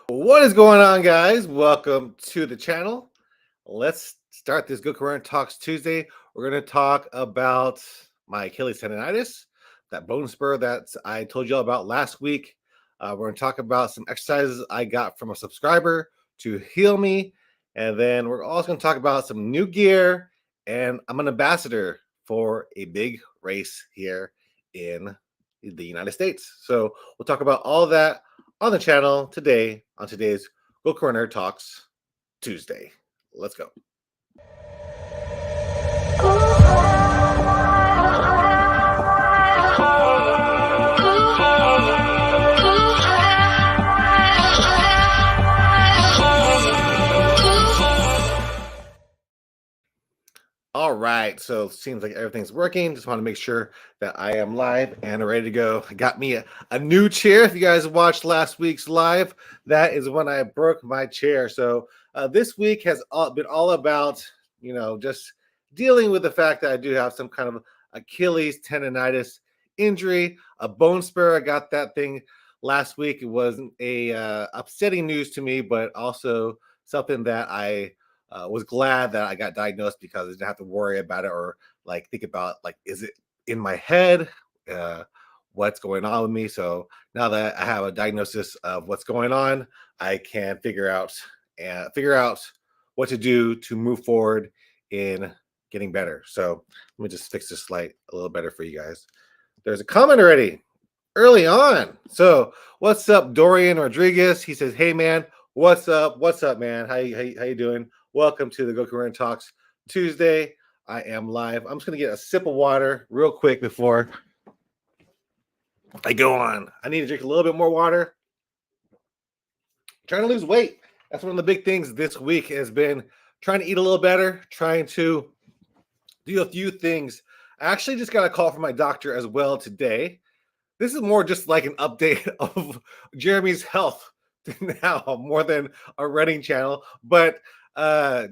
What is going on, guys? Welcome to the channel. Let's start this Go Current Talks Tuesday. We're going to talk about my Achilles tendinitis, that bone spur that I told you all about last week. We're going to talk about some exercises I got from a subscriber to heal me. And then we're also going to talk about some new gear. And I'm an ambassador for a big race here in the United States. So we'll talk about all of that on the channel today on today's Go Corner Talks Tuesday. Let's go. All right, so it seems like everything's working. Just want to make sure that I am live and ready to go. I got me a new chair. If you guys watched last week's live, that is when I broke my chair. So this week has been all about, just dealing with the fact that I do have some kind of Achilles tendinitis injury, a bone spur. I got that thing last week. It wasn't a upsetting news to me, but also something that I was glad that I got diagnosed because I didn't have to worry about it or think about is it in my head? What's going on with me? So now that I have a diagnosis of what's going on, I can figure out what to do to move forward in getting better. So let me just fix this light a little better for you guys. There's a comment already early on. So what's up, Dorian Rodriguez? He says, "Hey man, what's up? What's up, man? How you doing? Welcome to the Go Current Talks Tuesday. I am live. I'm just gonna get a sip of water real quick before I go on. I need to drink a little bit more water. Trying to lose weight. That's one of the big things this week has been trying to eat a little better, trying to do a few things. I actually just got a call from my doctor as well today. This is more just like an update of Jeremy's health now, more than a running channel. But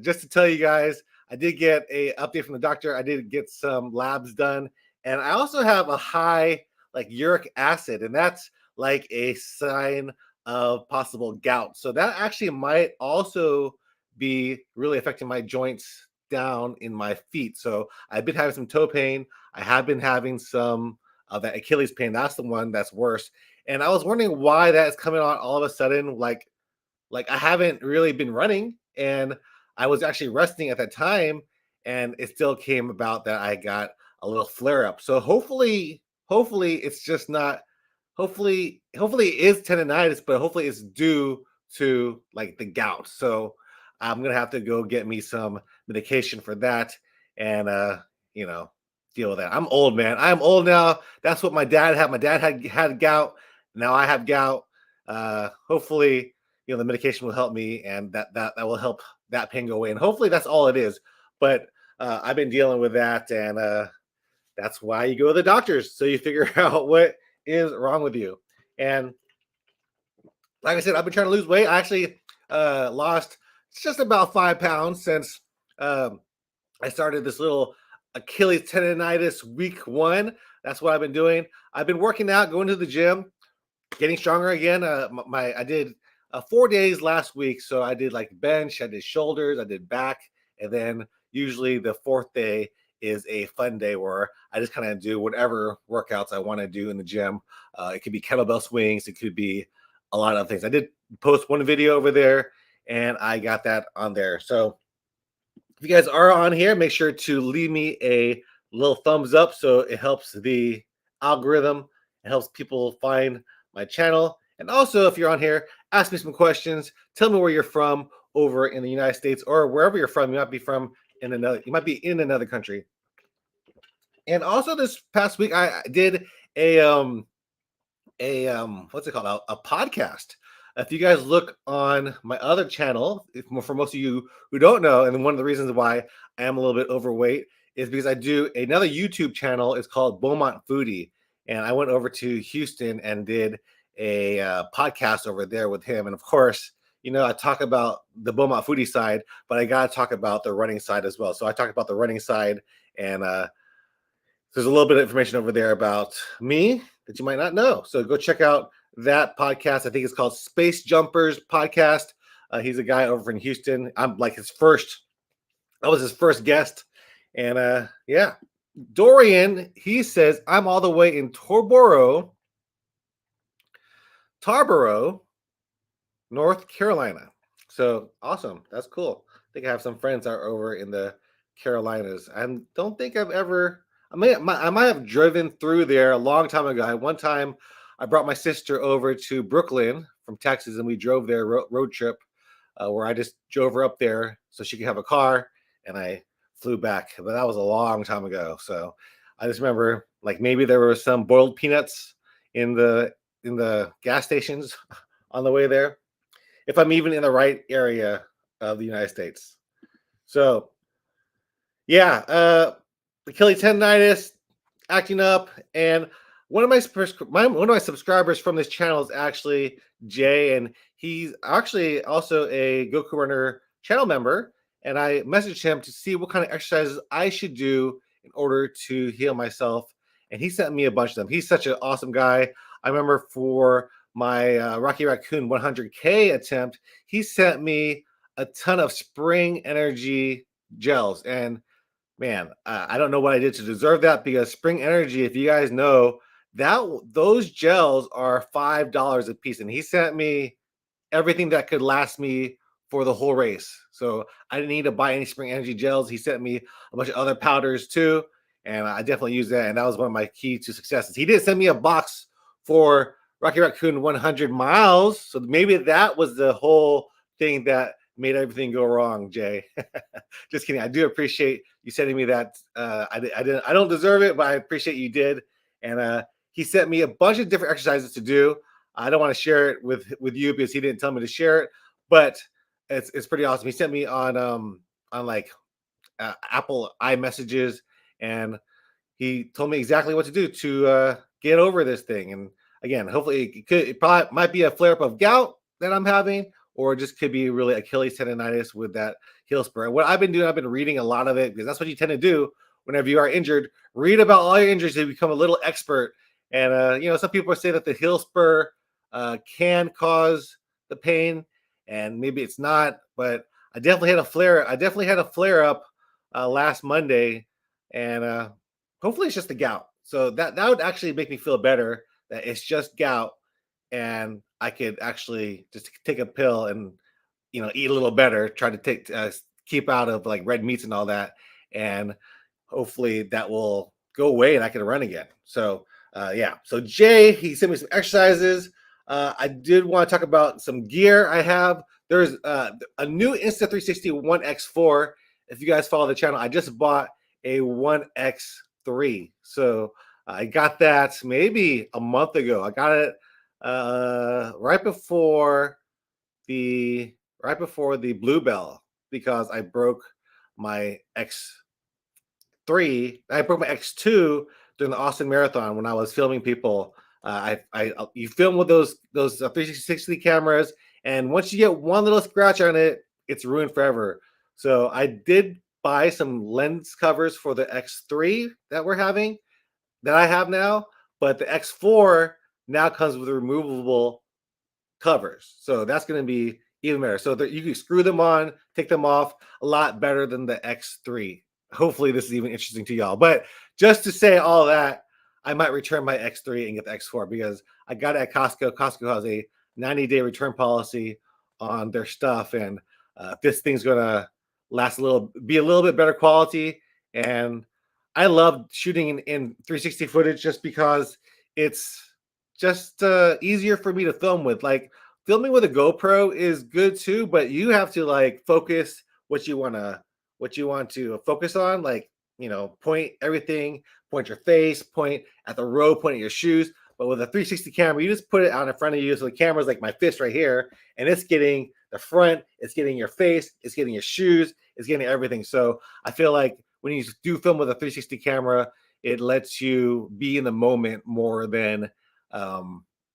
just to tell you guys, I did get a update from the doctor. I did get some labs done, and I also have a high uric acid, and that's like a sign of possible gout. So that actually might also be really affecting my joints down in my feet. So I've been having some toe pain. I have been having some of that Achilles pain. That's the one that's worse. And I was wondering why that is coming on all of a sudden. Like I haven't really been running, and I was actually resting at that time, and it still came about that I got a little flare up. So hopefully it's just not. Hopefully it is tendinitis, but hopefully it's due to the gout. So I'm gonna have to go get me some medication for that, and deal with that. I'm old, man. I'm old now. That's what my dad had. My dad had gout. Now I have gout. Hopefully, the medication will help me, and that will help that pain go away. And hopefully that's all it is. But I've been dealing with that, and that's why you go to the doctors, so you figure out what is wrong with you. And like I said, I've been trying to lose weight. I actually lost just about 5 pounds since I started this little Achilles tendinitis week 1. That's what I've been doing. I've been working out, going to the gym, getting stronger again. I did 4 days last week. So I did bench, I did shoulders, I did back. And then usually the 4th day is a fun day where I just kind of do whatever workouts I want to do in the gym. It could be kettlebell swings. It could be a lot of things. I did post one video over there, and I got that on there. So if you guys are on here, make sure to leave me a little thumbs up so it helps the algorithm. It helps people find my channel. And also, if you're on here, ask me some questions. Tell me where you're from over in the United States, or wherever you're from. You might be in another country. And also this past week, I did a what's it called? A podcast. If you guys look on my other channel, for most of you who don't know, and one of the reasons why I am a little bit overweight is because I do another YouTube channel. It's called Beaumont Foodie, and I went over to Houston and did a podcast over there with him. And of course, I talk about the Beaumont Foodie side, but I gotta talk about the running side as well. So I talk about the running side, and there's a little bit of information over there about me that you might not know. So go check out that podcast. I think it's called Space Jumpers Podcast. He's a guy over in Houston. I'm like I was his first guest. And yeah, Dorian, he says, I'm all the way in Tarboro, North Carolina. So awesome. That's cool. I think I have some friends that are over in the Carolinas. I don't think I've ever, I might have driven through there a long time ago. One time I brought my sister over to Brooklyn from Texas and we drove their road trip where I just drove her up there so she could have a car and I flew back. But that was a long time ago. So I just remember like maybe there were some boiled peanuts in the gas stations on the way there, if I'm even in the right area of the United States. So yeah, Achilles tendinitis acting up, and one of my subscribers from this channel is actually Jay, and he's actually also a Goku Runner channel member. And I messaged him to see what kind of exercises I should do in order to heal myself, and he sent me a bunch of them. He's such an awesome guy. I remember for my Rocky Raccoon 100K attempt, he sent me a ton of Spring Energy gels, and man, I don't know what I did to deserve that, because Spring Energy, if you guys know, those gels are $5 a piece, and he sent me everything that could last me for the whole race. So I didn't need to buy any Spring Energy gels. He sent me a bunch of other powders too, and I definitely used that, and that was one of my key to successes. He did send me a box for Rocky Raccoon 100 miles, so maybe that was the whole thing that made everything go wrong, Jay. Just kidding. I do appreciate you sending me that. I don't deserve it, but I appreciate you did. And he sent me a bunch of different exercises to do. I don't want to share it with you because he didn't tell me to share it, but it's pretty awesome. He sent me on like Apple iMessages, and he told me exactly what to do to get over this thing. And again, hopefully it probably might be a flare up of gout that I'm having, or it just could be really Achilles tendonitis with that heel spur. And what I've been doing, I've been reading a lot of it, because that's what you tend to do whenever you are injured. Read about all your injuries to become a little expert. And some people say that the heel spur can cause the pain, and maybe it's not. But I definitely had a flare. I definitely had a flare up last Monday, and hopefully it's just the gout. So that would actually make me feel better that it's just gout, and I could actually just take a pill and eat a little better, try to keep out of like red meats and all that, and hopefully that will go away and I can run again. So yeah, so Jay, he sent me some exercises. I did want to talk about some gear I have. There's a new Insta360 1X4. If you guys follow the channel, I just bought a 1X3. So I got that maybe a month ago. I got it right before the Bluebell, because I broke my X3. I broke my X2 during the Austin Marathon when I was filming people. You film with those 360 cameras, and once you get one little scratch on it, it's ruined forever. So I did buy some lens covers for the X3 that I have now, but the X4 now comes with removable covers. So that's going to be even better. So that you can screw them on, take them off, a lot better than the X3. Hopefully this is even interesting to y'all. But just to say all that, I might return my X3 and get the X4, because I got it at Costco. Costco has a 90-day return policy on their stuff, and this thing's gonna be a little bit better quality. And I love shooting in 360 footage just because it's just easier for me to film with. Like, filming with a GoPro is good too, but you have to like focus what you want to focus on. Like, point everything, point your face, point at the road, point at your shoes. But with a 360 camera, you just put it out in front of you. So the camera's like my fist right here, and it's getting the front, it's getting your face, it's getting your shoes, it's getting everything. So I feel like when you do film with a 360 camera, it lets you be in the moment more than a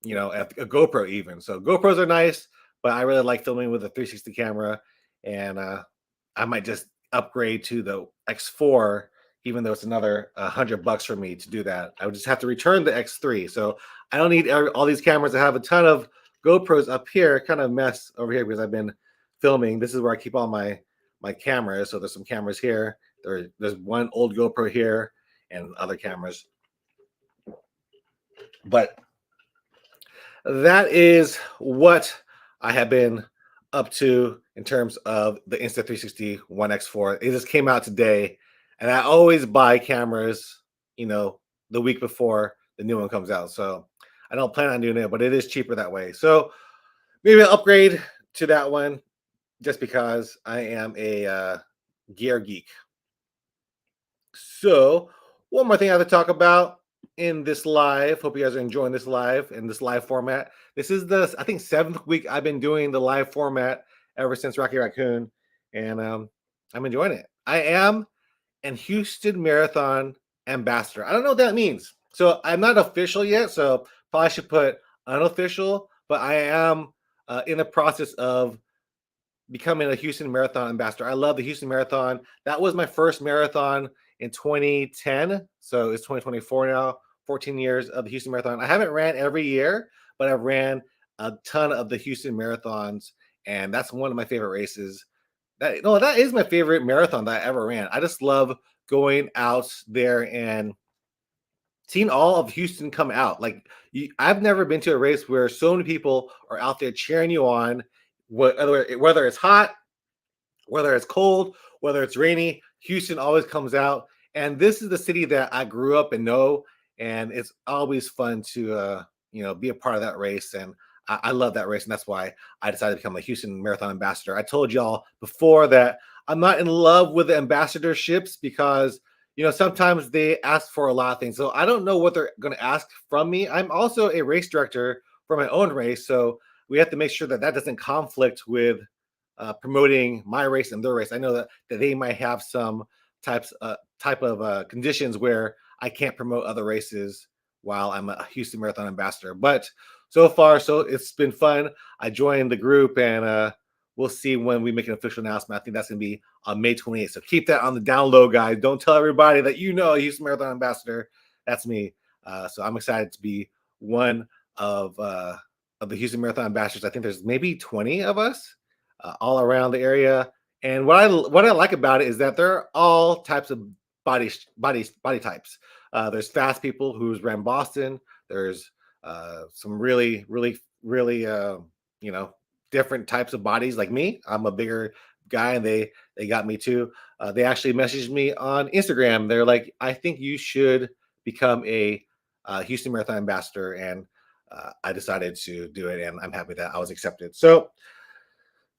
GoPro even. So GoPros are nice, but I really like filming with a 360 camera, and I might just upgrade to the X4 even though it's another $100 for me to do that. I would just have to return the X3. So I don't need all these cameras. I have a ton of GoPros up here, kind of mess over here because I've been filming. This is where I keep all my cameras. So there's some cameras here. There's one old GoPro here and other cameras. But that is what I have been up to in terms of the Insta360 One X4. It just came out today, and I always buy cameras, the week before the new one comes out. So I don't plan on doing it, but it is cheaper that way. So maybe I'll upgrade to that one just because I am a gear geek. So one more thing I have to talk about in this live. Hope you guys are enjoying this live in this live format. This is the, I think, 7th week I've been doing the live format ever since Rocky Raccoon, and I'm enjoying it. I am an Houston Marathon ambassador. I don't know what that means. So I'm not official yet, so probably should put unofficial, but I am in the process of becoming a Houston Marathon ambassador. I love the Houston Marathon. That was my first marathon in 2010. So it's 2024 now, 14 years of the Houston Marathon. I haven't ran every year, but I've ran a ton of the Houston Marathons, and that's one of my favorite races. That is my favorite marathon that I ever ran. I just love going out there and seeing all of Houston come out. I've never been to a race where so many people are out there cheering you on, whether it's hot, whether it's cold, whether it's rainy. Houston always comes out, and this is the city that I grew up and know, and it's always fun to be a part of that race. And I love that race, and that's why I decided to become a Houston Marathon ambassador. I told y'all before that I'm not in love with the ambassadorships because sometimes they ask for a lot of things. So I don't know what they're going to ask from me. I'm also a race director for my own race, so we have to make sure that doesn't conflict with promoting my race and their race. I know that they might have some type of conditions where I can't promote other races while I'm a Houston Marathon ambassador. But so far, so it's been fun. I joined the group, and we'll see when we make an official announcement. I think that's going to be on May 28th. So keep that on the down low, guys. Don't tell everybody that a Houston Marathon ambassador. That's me. So I'm excited to be one of the Houston Marathon ambassadors. I think there's maybe 20 of us all around the area. And what I like about it is that there are all types of body types. There's fast people who's ran Boston. There's some really different types of bodies like me. I'm a bigger guy, and they got me too. They actually messaged me on Instagram. They're like, I think you should become a Houston Marathon ambassador, and I decided to do it, and I'm happy that I was accepted. So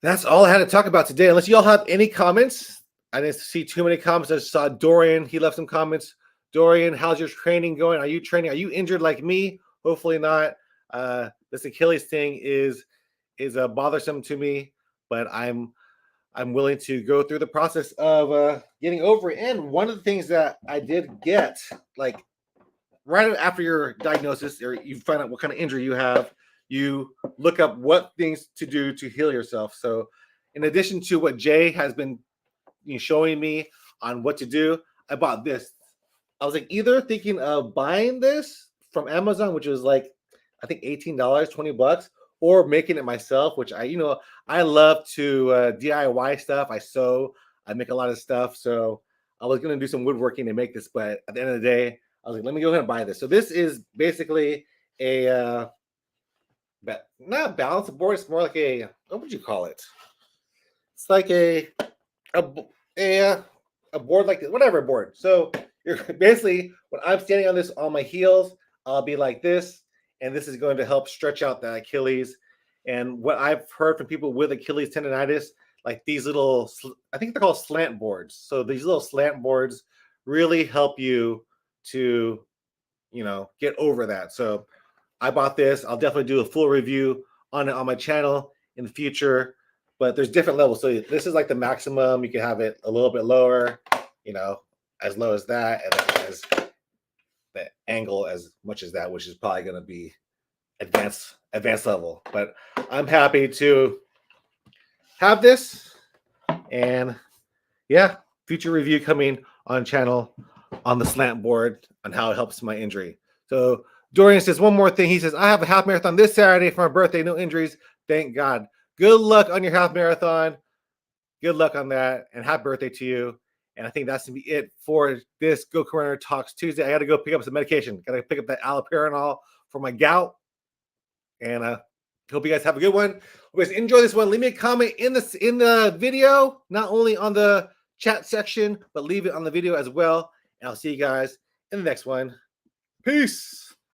that's all I had to talk about today. Unless you all have any comments. I didn't see too many comments. I just saw Dorian. He left some comments. Dorian, how's your training going? Are you training? Are you injured like me? Hopefully not. This Achilles thing is bothersome to me, but I'm willing to go through the process of getting over it. And one of the things that I did get, like right after your diagnosis, or you find out what kind of injury you have, you look up what things to do to heal yourself. So in addition to what Jay has been showing me on what to do, I bought this. I was either thinking of buying this from Amazon, which was I think $18, $20, or making it myself, which I love to DIY stuff. I sew, I make a lot of stuff. So I was going to do some woodworking to make this, but at the end of the day, I was like, let me go ahead and buy this. So this is basically a not a balance board. It's more like what would you call it? It's like a board like this, whatever board. So you're basically, when I'm standing on this on my heels, I'll be like this, and this is going to help stretch out the Achilles. And what I've heard from people with Achilles tendinitis, like these little, I think they're called slant boards. So these little slant boards really help you to, get over that. So I bought this. I'll definitely do a full review on it on my channel in the future, but there's different levels. So this is like the maximum. You can have it a little bit lower, as low as that, and then as the angle as much as that, which is probably going to be advanced level. But I'm happy to have this, and yeah, future review coming on channel on the slant board on how it helps my injury. So Dorian says one more thing. He says, I have a half marathon this Saturday for my birthday. No injuries. Thank God. Good luck on your half marathon. Good luck on that. And happy birthday to you. And I think that's going to be it for this Go Corner Talks Tuesday. I got to go pick up some medication. Got to pick up that allopurinol for my gout. And hope you guys have a good one. Hope you guys enjoy this one. Leave me a comment in the video, not only on the chat section, but leave it on the video as well. And I'll see you guys in the next one. Peace.